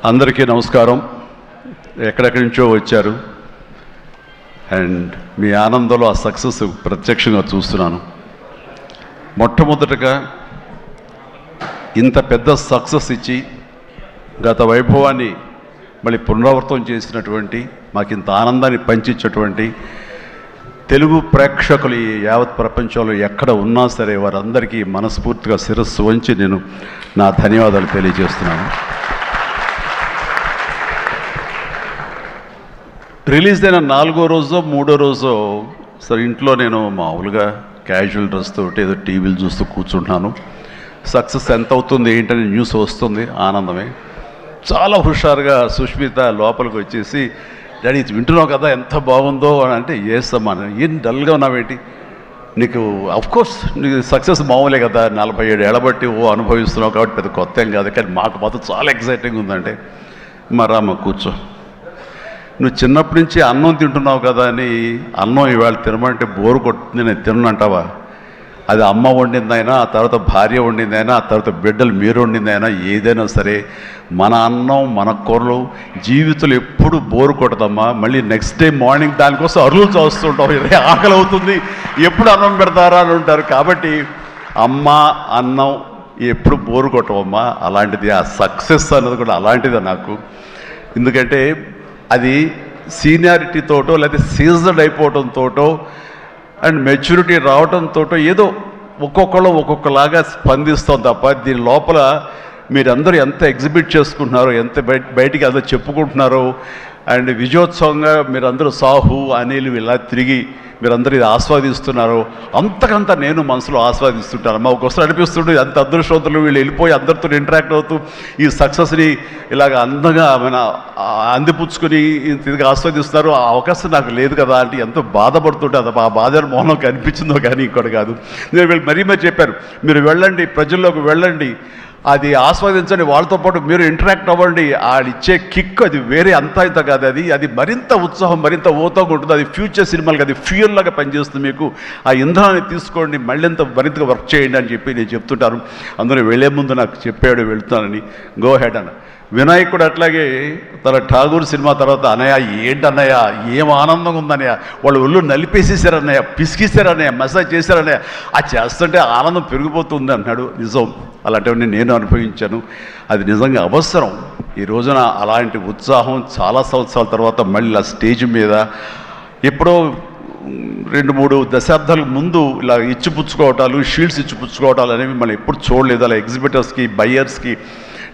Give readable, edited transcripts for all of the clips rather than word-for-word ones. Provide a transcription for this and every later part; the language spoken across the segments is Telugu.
అందరికీ నమస్కారం. ఎక్కడెక్కడి నుంచో వచ్చారు అండ్ మీ ఆనందంలో ఆ సక్సెస్ ప్రత్యక్షంగా చూస్తున్నాను. మొట్టమొదటగా ఇంత పెద్ద సక్సెస్ ఇచ్చి గత వైభవాన్ని మళ్ళీ పునరావృతం చేసినటువంటి మాకు ఇంత ఆనందాన్ని పంచించేటువంటి తెలుగు ప్రేక్షకులు ఈ యావత్ ప్రపంచంలో ఎక్కడ ఉన్నా సరే వారందరికీ మనస్ఫూర్తిగా శిరస్సు వంచి నేను నా ధన్యవాదాలు తెలియజేస్తున్నాను. రిలీజ్ అయిన 4వ రోజో 3వ రోజో సరే ఇంట్లో నేను మామూలుగా క్యాజువల్ డ్రెస్ తోటి ఏదో టీవీలు చూస్తూ కూర్చుంటున్నాను. సక్సెస్ ఎంత అవుతుంది ఏంటని న్యూస్ వస్తుంది, ఆనందమే. చాలా హుషారుగా సుష్మిత లోపలికి వచ్చేసి, డాడీ వింటున్నావు కదా ఎంత బాగుందో అని అంటే, ఏసమ్మా ఏం డల్గా ఉన్నావేంటి, నీకు అఫ్కోర్స్ నీకు సక్సెస్ మామూలే కదా, 47 ఏళ్ళ బట్టి అనుభవిస్తున్నావు కాబట్టి పెద్ద కొత్త ఏం కాదు, కానీ మాకు మాత్రం చాలా ఎక్సైటింగ్ ఉందంటే, మరమ్మ కూర్చో, నువ్వు చిన్నప్పటి నుంచి అన్నం తింటున్నావు కదా అని అన్నం ఇవాళ తినమంటే బోరు కొట్టుతుంది నేను తిన్నంటావా? అది అమ్మ వండిందైనా, ఆ తర్వాత భార్య వండిందైనా, ఆ తర్వాత బిడ్డలు మీరు వండిందైనా, ఏదైనా సరే మన అన్నం మన కూరలు జీవితంలో ఎప్పుడు బోరు కొట్టదమ్మా. మళ్ళీ నెక్స్ట్ డే మార్నింగ్ దానికోసం అరువులు చూస్తుంటాం, ఇదే ఆకలి అవుతుంది, ఎప్పుడు అన్నం పెడతారా అని ఉంటారు. కాబట్టి అమ్మ అన్నం ఎప్పుడు బోరు కొట్టవమ్మా. అలాంటిది ఆ సక్సెస్ అన్నది కూడా అలాంటిదే నాకు. ఎందుకంటే అది సీనియారిటీతోటో లేకపోతే సీజన్ అయిపోవడంతోటో అండ్ మెచ్యూరిటీ రావడంతో ఏదో ఒక్కొక్కళ్ళు ఒక్కొక్కలాగా స్పందిస్తాం తప్ప దీని లోపల మీరందరూ ఎంత ఎగ్జిబిట్ చేసుకుంటున్నారో, ఎంత బయటికి అందరూ చెప్పుకుంటున్నారో అండ్ విజయోత్సవంగా మీరందరూ సాహు అనిల్ ఇలా తిరిగి మీరందరూ ఇది ఆస్వాదిస్తున్నారో అంతకంత నేను మనసులో ఆస్వాదిస్తుంటాను. మా ఒకసారి అనిపిస్తుంటే అంత అదృష్టవంతులు వీళ్ళు వెళ్ళిపోయి అందరితో ఇంటరాక్ట్ అవుతూ ఈ సక్సెస్ని ఇలాగ అందంగా మన అందిపుచ్చుకొని తిరిగి ఆస్వాదిస్తున్నారు. ఆ అవకాశం నాకు లేదు కదా అంటే ఎంతో బాధపడుతుంటే అది ఆ బాధ మౌనం కనిపించిందో కానీ ఇంకోటి కాదు. నేను వీళ్ళు మరీ చెప్పారు, మీరు వెళ్ళండి, ప్రజల్లోకి వెళ్ళండి, అది ఆస్వాదించండి, వాళ్ళతో పాటు మీరు ఇంటరాక్ట్ అవ్వండి, ఆడిచ్చే కిక్ అది వేరే అంతా ఇంత కాదు, అది మరింత ఉత్సాహం మరింత ఊతంగా ఉంటుంది. అది ఫ్యూచర్ సినిమాలకు అది ఫ్యూయల్ లాగా పనిచేస్తుంది. మీకు ఆ ఇంధనాన్ని తీసుకోండి, మరింతగా వర్క్ చేయండి అని చెప్పి నేను చెప్తుంటాను. అందులో వెళ్ళే ముందు నాకు చెప్పాడు వెళ్తానని, గో హెడ్ అన్న. వినాయక్ కూడా అట్లాగే తన ఠాగూర్ సినిమా తర్వాత, అన్నయ్య ఏంటన్నయ్య ఏం ఆనందంగా ఉందన్నయ్య, వాళ్ళు ఒళ్ళు నలిపేసేసారన్నయ్య, పిసికిసారన్నయ్య, మసాజ్ చేశారన్నయ్య, అది చేస్తుంటే ఆనందం పెరిగిపోతుంది అన్నాడు. నిజం, అలాంటివన్నీ నేను అనుభవించాను. అది నిజంగా అవసరం. ఈ రోజున అలాంటి ఉత్సాహం చాలా సంవత్సరాల తర్వాత మళ్ళీ ఆ స్టేజ్ మీద ఎప్పుడో 2-3 దశాబ్దాలకు ముందు ఇలా ఇచ్చిపుచ్చుకోవటాలు, షీల్డ్స్ ఇచ్చిపుచ్చుకోవటాలు అనేవి మనం ఎప్పుడు చూడలేదు. అలా ఎగ్జిబిటర్స్కి, బయ్యర్స్కి,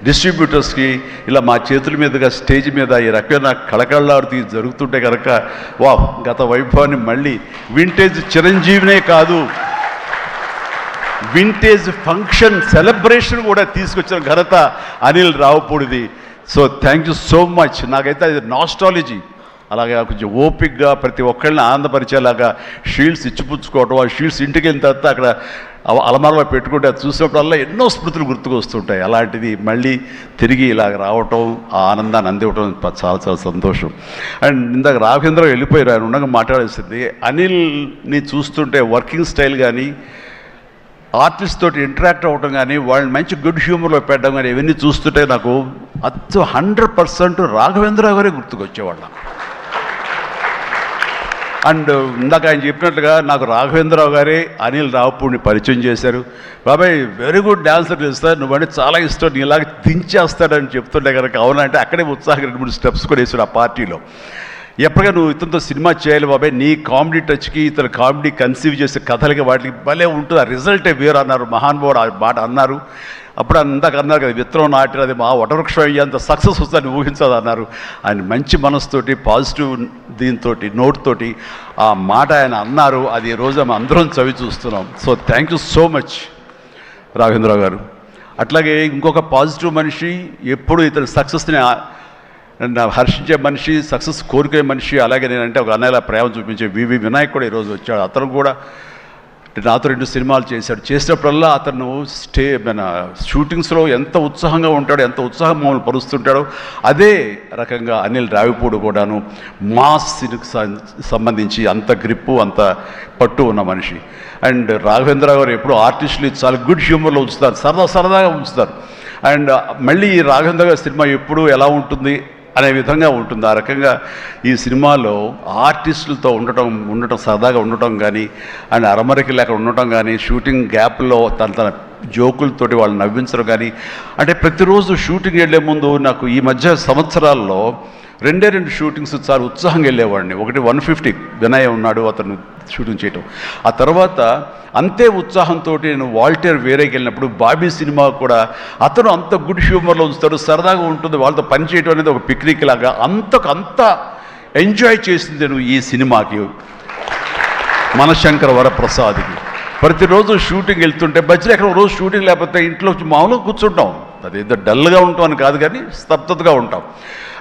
డిస్ట్రిబ్యూటర్స్కి ఇలా మా చేతుల మీదుగా స్టేజ్ మీద ఈ రకమైన కళకళలాడుతూ జరుగుతుంటే కనుక వా గత వైభవాన్ని మళ్ళీ వింటేజ్ చిరంజీవినే కాదు, వింటేజ్ ఫంక్షన్ సెలబ్రేషన్ కూడా తీసుకొచ్చిన ఘనత అనిల్ రావుపూడిది. So thank you so much. నాకైతే అది నాస్టాలజీ. అలాగే కొంచెం ఓపిక్గా ప్రతి ఒక్కళ్ళని ఆనందపరిచేలాగా షీల్డ్స్ ఇచ్చిపుచ్చుకోవటం, ఆ షీల్డ్స్ ఇంటికి వెళ్ళిన తర్వాత అక్కడ అలమారలో పెట్టుకుంటే అది చూసినప్పుడల్లా ఎన్నో స్మృతులు గుర్తుకు వస్తుంటాయి. అలాంటిది మళ్ళీ తిరిగి ఇలాగ రావటం, ఆ ఆనందాన్ని అందివ్వటం చాలా చాలా సంతోషం. అండ్ ఇందాక రాఘవేంద్ర వెళ్ళిపోయారు, ఆయన ఉండగా మాట్లాడేసింది. అనిల్ని చూస్తుంటే వర్కింగ్ స్టైల్ కానీ, ఆర్టిస్ట్ తోటి ఇంటరాక్ట్ అవ్వటం కానీ, వాళ్ళని మంచి గుడ్ హ్యూమర్లో పెట్టడం కానీ, ఇవన్నీ చూస్తుంటే నాకు 100% రాఘవేంద్ర గారే గుర్తుకొచ్చేవాళ్ళ. అండ్ ఇందాక ఆయన చెప్పినట్లుగా నాకు రాఘవేంద్రరావు గారే అనిల్ రావుపూడిని పరిచయం చేశారు. బాబాయ్ వెరీ గుడ్ డాన్సర్ చేస్తారు, నువ్వంటే చాలా ఇష్టం, నీ ఇలాగ దించేస్తాడని చెప్తుంటే కనుక అవునంటే అక్కడే ఉత్సాహం 2-3 స్టెప్స్ కూడా వేసాడు ఆ పార్టీలో. ఎప్పటికీ నువ్వు ఇతనితో సినిమా చేయాలి బాబాయ్, నీ కామెడీ టచ్కి ఇతను కామెడీ కన్సీవ్ చేసే కథలకి వాటికి భలే ఉంటుంది, ఆ రిజల్టే వేరు అన్నారు. మహానుభావుడు ఆ మాట అన్నారు. అప్పుడు అందాక అన్నారు కదా, విత్తనం నాటిన అది మా వటవృక్షం అయ్యేంత సక్సెస్ వస్తుందని ఊహించదు అన్నారు. ఆయన మంచి మనసుతోటి, పాజిటివ్ దీంతో, నోట్తోటి ఆ మాట ఆయన అన్నారు. అది ఈ రోజు మేము అందరం చవి చూస్తున్నాం. So thank you so much Raghavendra Rao గారు. అట్లాగే ఇంకొక పాజిటివ్ మనిషి, ఎప్పుడు ఇతని సక్సెస్ని హర్షించే మనిషి, సక్సెస్ కోరుకునే మనిషి. అలాగే నేనంటే ఒక అన్నయ్యలా ప్రేమ చూపించే వివి వినాయక్ కూడా ఈరోజు వచ్చాడు. అతను కూడా నాతో 2 సినిమాలు చేశాడు. చేసినప్పుడల్లా అతను మన షూటింగ్స్లో ఎంత ఉత్సాహంగా ఉంటాడో, ఎంత ఉత్సాహం మమ్మల్ని పరుస్తుంటాడో అదే రకంగా అనిల్ రావిపూడి కూడాను మాస్కి సంబంధించి అంత గ్రిప్పు, అంత పట్టు ఉన్న మనిషి. అండ్ రాఘవేంద్ర గారు ఎప్పుడు ఆర్టిస్టులు చాలా గుడ్ హ్యూమర్లో ఉంచుతారు, సరదాగా ఉంచుతారు. అండ్ మళ్ళీ ఈ రాఘవేంద్ర గారి సినిమా ఎప్పుడు ఎలా ఉంటుంది అనే విధంగా ఉంటుంది. ఆ రకంగా ఈ సినిమాలో ఆర్టిస్టులతో ఉండటం సరదాగా ఉండటం కానీ, అండ్ అరమరికి లేక ఉండటం కానీ, షూటింగ్ గ్యాప్లో తన జోకులతోటి వాళ్ళు నవ్వించడం కానీ, అంటే ప్రతిరోజు షూటింగ్ వెళ్ళే ముందు నాకు ఈ మధ్య సంవత్సరాల్లో 2 షూటింగ్స్ చాలా ఉత్సాహంగా వెళ్ళేవాడిని. ఒకటి 150 వినయ్ ఉన్నాడు, అతను షూటింగ్ చేయటం. ఆ తర్వాత అంతే ఉత్సాహంతో నేను వాల్టేర్ వేరేకి వెళ్ళినప్పుడు బాబీ సినిమా కూడా అతను అంత గుడ్ హ్యూమర్లో ఉంచుతాడు, సరదాగా ఉంటుంది, వాళ్ళతో పని చేయడం అనేది ఒక పిక్నిక్ లాగా అంత ఎంజాయ్ చేసింది నేను ఈ సినిమాకి, మనశంకర వరప్రసాద్కి. ప్రతిరోజు షూటింగ్ వెళ్తుంటే మధ్యలో ఎక్కడ రోజు షూటింగ్ లేకపోతే ఇంట్లో మామూలుగా కూర్చుంటాం, అదేదో డల్గా ఉంటాం అని కాదు కానీ స్తబ్దతగా ఉంటాం.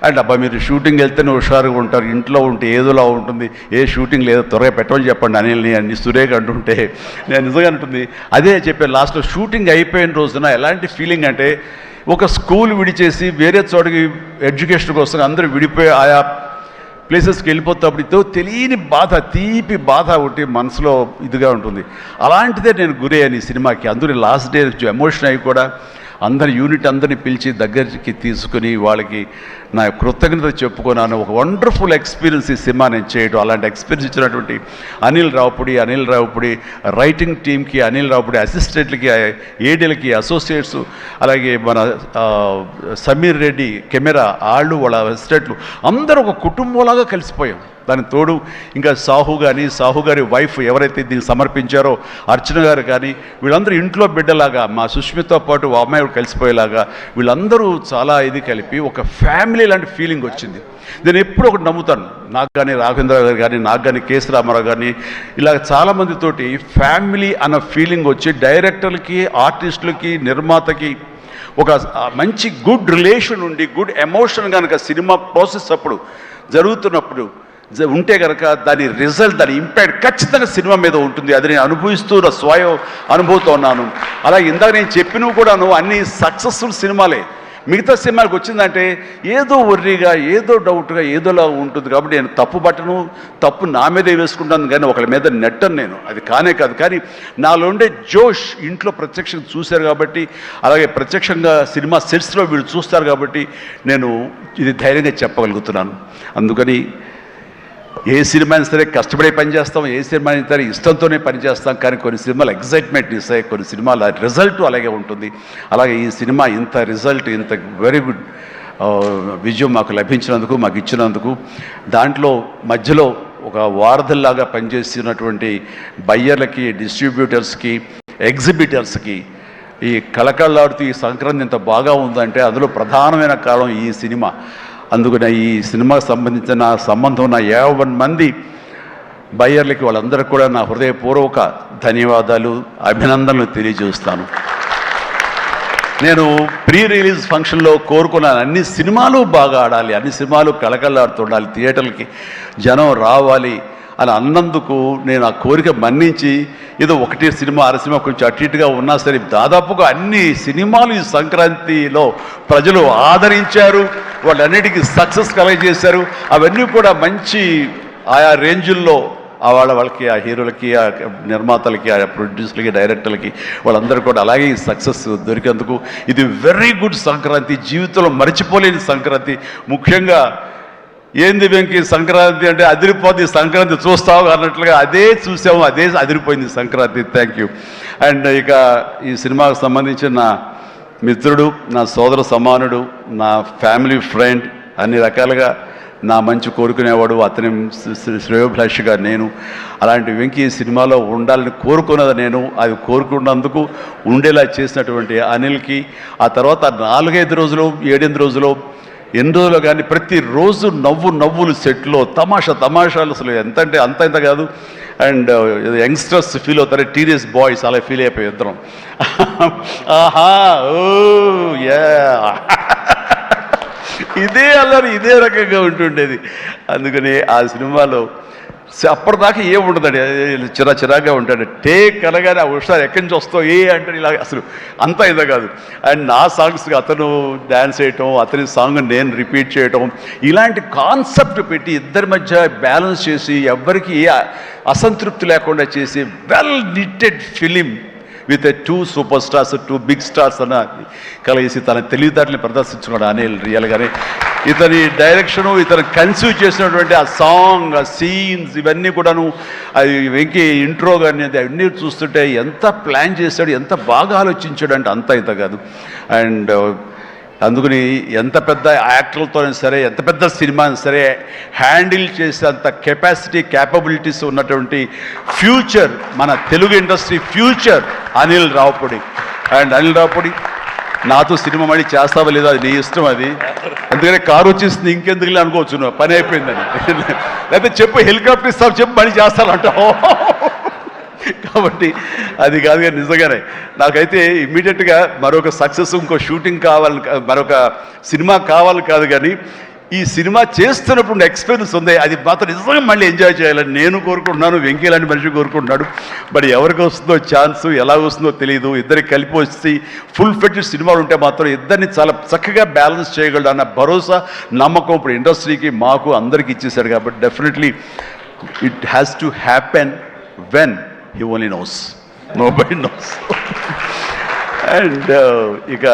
అండ్ అబ్బా మీరు షూటింగ్ వెళ్తేనే హుషారుగా ఉంటారు, ఇంట్లో ఉంటే ఏదోలా ఉంటుంది, ఏ షూటింగ్ లేదో త్వరగా పెట్టమని చెప్పండి అనిల్ని అన్ని సురేఖ అంటుంటే నేను నిజంగా అంటుంది అదే చెప్పాను. లాస్ట్లో షూటింగ్ అయిపోయిన రోజున ఎలాంటి ఫీలింగ్ అంటే ఒక స్కూల్ విడిచేసి వేరే చోటకి ఎడ్యుకేషన్ కోసం అందరూ విడిపోయి ఆయా ప్లేసెస్కి వెళ్ళిపోతాప్పుడు తెలియని బాధ, తీపి బాధ ఒకటి మనసులో ఇదిగా ఉంటుంది. అలాంటిదే నేను గురయ్యాను ఈ సినిమాకి. అందరూ లాస్ట్ డే ఎమోషన్ అయ్యి కూడా అందరి యూనిట్ అందరినీ పిలిచి దగ్గరికి తీసుకుని వాళ్ళకి నా కృతజ్ఞత చెప్పుకున్నాను. ఒక వండర్ఫుల్ ఎక్స్పీరియన్స్ ఈ సినిమా నేను చేయడం. అలాంటి ఎక్స్పీరియన్స్ ఇచ్చినటువంటి అనిల్ రావుపుడి రైటింగ్ టీమ్కి, అనిల్ రావుపుడి అసిస్టెంట్లకి, ఏడీలకి, అసోసియేట్స్, అలాగే మన సమీర్ రెడ్డి కెమెరా వాళ్ళ అసిస్టెంట్లు అందరూ ఒక కుటుంబంలాగా కలిసిపోయాం. దానికి తోడు ఇంకా సాహు గారి వైఫ్ ఎవరైతే దీన్ని సమర్పించారో అర్చన గారు కానీ, వీళ్ళందరూ ఇంట్లో బిడ్డలాగా మా సుష్మితో పాటు ఆ అమ్మాయి కలిసిపోయేలాగా వీళ్ళందరూ చాలా ఇది కలిపి ఒక ఫ్యామిలీ లాంటి ఫీలింగ్ వచ్చింది. నేను ఎప్పుడు ఒకటి నమ్ముతాను, నాకు కానీ రాఘవేంద్ర గారు కానీ, నాకు కానీ కేసీ రామారావు కానీ, ఇలా చాలామందితోటి ఫ్యామిలీ అన్న ఫీలింగ్ వచ్చి డైరెక్టర్లకి, ఆర్టిస్టులకి, నిర్మాతకి ఒక మంచి గుడ్ రిలేషన్ ఉండి గుడ్ ఎమోషన్ కనుక సినిమా ప్రాసెస్ అప్పుడు జరుగుతున్నప్పుడు ఉంటే కనుక దాని రిజల్ట్, దాని ఇంపాక్ట్ ఖచ్చితంగా సినిమా మీద ఉంటుంది. అది నేను అనుభవిస్తూ స్వయం అనుభూతో ఉన్నాను. అలాగే ఇందాక నేను చెప్పినవి కూడాను అన్ని సక్సెస్ఫుల్ సినిమాలే. మిగతా సినిమాలకు వచ్చిందంటే ఏదో వర్రీగా, ఏదో డౌట్గా, ఏదోలా ఉంటుంది. కాబట్టి నేను తప్పు నా మీదే వేసుకుంటాను కానీ ఒకళ్ళ మీద నెట్టను నేను, అది కానే కాదు. కానీ నాలో ఉండే జోష్ ఇంట్లో ప్రత్యక్షంగా చూశారు కాబట్టి, అలాగే ప్రత్యక్షంగా సినిమా సెట్స్లో వీళ్ళు చూస్తారు కాబట్టి నేను ఇది ధైర్యంగా చెప్పగలుగుతున్నాను. అందుకని ఏ సినిమా అయినా సరే కష్టపడే పనిచేస్తాం, ఏ సినిమా అయినా సరే ఇష్టంతోనే పనిచేస్తాం. కానీ కొన్ని సినిమాలు ఎగ్జైట్మెంట్ ఇస్తాయి, కొన్ని సినిమాల రిజల్ట్ అలాగే ఉంటుంది. అలాగే ఈ సినిమా ఇంత రిజల్ట్, ఇంత వెరీ గుడ్ విజయం మాకు లభించినందుకు, మాకు ఇచ్చినందుకు, దాంట్లో మధ్యలో ఒక వారధల్లాగా పనిచేస్తున్నటువంటి బయ్యర్లకి, డిస్ట్రిబ్యూటర్స్కి, ఎగ్జిబిటర్స్కి ఈ కళకళలాడుతూ ఈ సంక్రాంతి ఇంత బాగా ఉందంటే అందులో ప్రధానమైన కారణం ఈ సినిమా. అందుకని ఈ సినిమాకు సంబంధించిన సంబంధం ఉన్న 50 మంది బయ్యర్లకి, వాళ్ళందరికీ కూడా నా హృదయపూర్వక ధన్యవాదాలు, అభినందనలు తెలియజేస్తాను. నేను ప్రీ రిలీజ్ ఫంక్షన్లో కోరుకున్నాను అన్ని సినిమాలు బాగా ఆడాలి, అన్ని సినిమాలు కళకళలాడుతుండాలి, థియేటర్లకి జనం రావాలి అని అన్నందుకు నేను ఆ కోరిక మన్నించి ఏదో ఒకటి సినిమా సినిమా కొంచెం అటు ఇటుగా ఉన్నా సరే దాదాపుగా అన్ని సినిమాలు ఈ సంక్రాంతిలో ప్రజలు ఆదరించారు, వాళ్ళన్నిటికీ సక్సెస్ కలగజేశారు. అవన్నీ కూడా మంచి ఆయా రేంజుల్లో వాళ్ళకి, ఆ హీరోలకి, ఆ నిర్మాతలకి, ఆ ప్రొడ్యూసర్లకి, డైరెక్టర్లకి వాళ్ళందరూ కూడా అలాగే ఈ సక్సెస్ దొరికేందుకు ఇది వెరీ గుడ్ సంక్రాంతి, జీవితంలో మర్చిపోలేని సంక్రాంతి. ముఖ్యంగా ఏంది వెంకీ సంక్రాంతి అంటే అదిరిపోద్ది సంక్రాంతి చూస్తావు అన్నట్లుగా అదే చూసాము, అదే అదిరిపోయింది సంక్రాంతి. Thank you. అండ్ ఇక ఈ సినిమాకు సంబంధించిన నా మిత్రుడు, నా సోదర సమానుడు, నా ఫ్యామిలీ ఫ్రెండ్, అన్ని రకాలుగా నా మంచి కోరుకునేవాడు, అతని శ్రేయోభిలాషిగా నేను. అలాంటి వెంకీ సినిమాలో ఉండాలని కోరుకున్నది నేను, అది కోరుకున్నందుకు ఉండేలా చేసినటువంటి అనిల్కి, ఆ తర్వాత 4-5 రోజులు 7-8 రోజులు ఎన్ని రోజులు కానీ ప్రతిరోజు నవ్వులు సెట్లో తమాషాలు అసలు ఎంత అంటే అంత కాదు. అండ్ యంగ్స్టర్స్ ఫీల్ అవుతారు, టీనేజ్ బాయ్స్ అలా ఫీల్ అయిపోయి ఇద్దరం. ఆహా ఓ యా ఇదే అల్లరి ఇదే రకంగా ఉంటుండేది. అందుకని ఆ సినిమాలో అప్పటిదాకా ఏముండదండి, చిరాగా ఉంటాడు. టేక్ అనగానే ఆ హుషారు ఎక్కడి నుంచి వస్తావు అంటే ఇలా అసలు అంతా ఇదే కాదు. అండ్ నా సాంగ్స్కి అతను డ్యాన్స్ చేయటం, అతని సాంగ్ నేను రిపీట్ చేయటం, ఇలాంటి కాన్సెప్ట్ పెట్టి ఇద్దరి మధ్య బ్యాలెన్స్ చేసి ఎవ్వరికి ఏ అసంతృప్తి లేకుండా చేసి well knitted film with a 2 super stars 2 big stars అన్న కలిసి తన తెలివితేటల్ని ప్రదర్శించుకున్నాడు అనిల్ రియల్గానే. ఇతని డైరెక్షను, ఇతను కన్సీవ్ చేసినటువంటి ఆ సాంగ్, ఆ సీన్స్, ఇవన్నీ కూడాను, అది వెంకీ ఇంట్రో కానీ అది అన్నీ చూస్తుంటే ఎంత ప్లాన్ చేశాడు, ఎంత బాగా ఆలోచించాడు అంటే అంత ఇంత కాదు. అండ్ అందుకని ఎంత పెద్ద యాక్టర్లతోనే సరే, ఎంత పెద్ద సినిమాని సరే హ్యాండిల్ చేసే అంత కెపాసిటీ, క్యాపబిలిటీస్ ఉన్నటువంటి ఫ్యూచర్, మన Telugu industry future Anil Ravipudi. And Anil Ravipudi నాతో సినిమా మళ్ళీ చేస్తావా లేదా అది నీ ఇష్టం, అది అందుకనే కారు వచ్చేసింది ఇంకెందుకులే అనుకోవచ్చు, నువ్వు పని అయిపోయిందని. లేకపోతే చెప్పు హెలికాప్టర్ ఇస్తావు, చెప్పు మళ్ళీ చేస్తానంటావు. కాబట్టి అది కాదు కానీ నిజంగానే నాకైతే ఇమ్మీడియట్గా మరొక సక్సెస్, ఇంకో షూటింగ్ కావాలి, మరొక సినిమా కావాలి కాదు, కానీ ఈ సినిమా చేస్తున్నప్పుడు ఎక్స్పీరియన్స్ ఉంది, అది మాత్రం నిజంగా మళ్ళీ ఎంజాయ్ చేయాలని నేను కోరుకుంటున్నాను, వెంకీ లాంటి మనిషి కోరుకుంటున్నాడు. బట్ ఎవరికి వస్తుందో ఛాన్స్, ఎలా వస్తుందో తెలియదు. ఇద్దరికి కలిపి వచ్చి ఫుల్ ఫెడ్జెడ్ సినిమాలు ఉంటే మాత్రం ఇద్దరిని చాలా చక్కగా బ్యాలెన్స్ చేయగలడు అన్న భరోసా, నమ్మకం ఇప్పుడు ఇండస్ట్రీకి, మాకు అందరికీ ఇచ్చేశాడు. కాబట్టి definitely it has to happen when he only knows, nobody knows. And ఇక